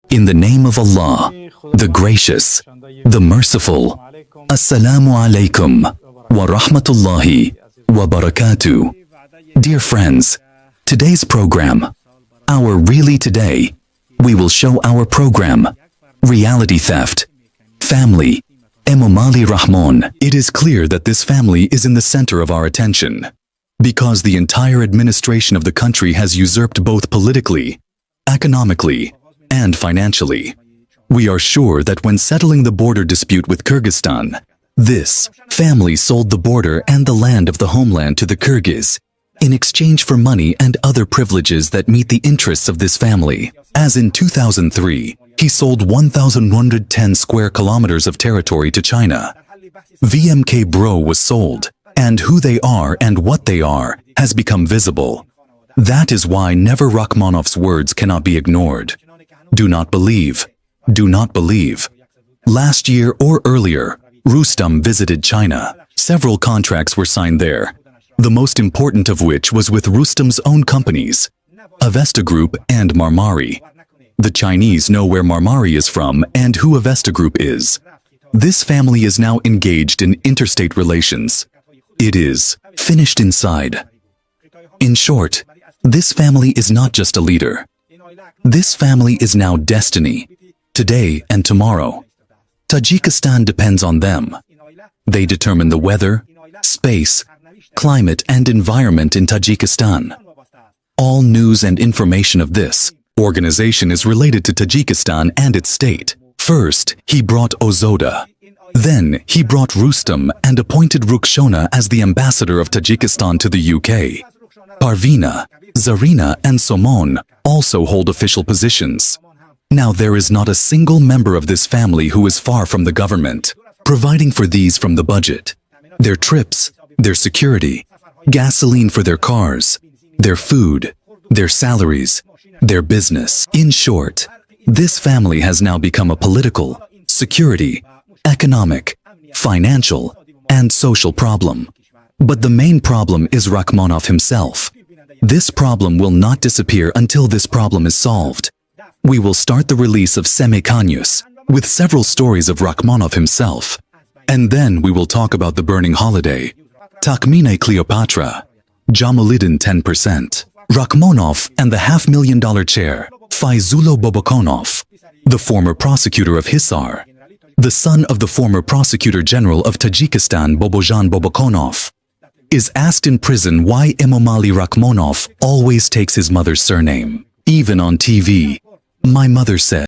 In the name of Allah, the Gracious, the Merciful. Assalamu alaikum wa rahmatullahi wa barakatuh. Dear friends, today's program, our Really Today, we will show our program, Reality Theft, Family, Emomali Rahman. It is clear that this family is in the center of our attention, because the entire administration of the country has usurped both politically, economically, and financially. We are sure that when settling the border dispute with Kyrgyzstan, this family sold the border and the land of the homeland to the Kyrgyz in exchange for money and other privileges that meet the interests of this family. As in 2003, he sold 1,110 square kilometers of territory to China. VMK Bro was sold, and who they are and what they are has become visible. That is why Never Rachmanov's words cannot be ignored. Do not believe. Do not believe. Last year or earlier, Rustam visited China. Several contracts were signed there, the most important of which was with Rustam's own companies, Avesta Group and Marmari. The Chinese know where Marmari is from and who Avesta Group is. This family is now engaged in interstate relations. It is finished inside. In short, this family is not just a leader. This family is now destiny, today and tomorrow. Tajikistan depends on them. They determine the weather, space, climate and environment in Tajikistan. All news and information of this organization is related to Tajikistan and its state. First, he brought Ozoda. Then, he brought Rustam and appointed Rukshona as the ambassador of Tajikistan to the UK. Parvina, Zarina and Somon also hold official positions. Now there is not a single member of this family who is far from the government, providing for these from the budget. Their trips, their security, gasoline for their cars, their food, their salaries, their business. In short, this family has now become a political, security, economic, financial, and social problem. But the main problem is Rachmanov himself. This problem will not disappear until this problem is solved. We will start the release of Semekanyus with several stories of Rachmanov himself. And then we will talk about the burning holiday, Takmine Cleopatra, Jamaluddin 10%, Rachmanov and the $500,000 chair, Faizulo Bobokonov, the former prosecutor of Hisar, the son of the former prosecutor general of Tajikistan Bobojan Bobokonov, is asked in prison why Emomali Rachmanov always takes his mother's surname. Even on TV, my mother said,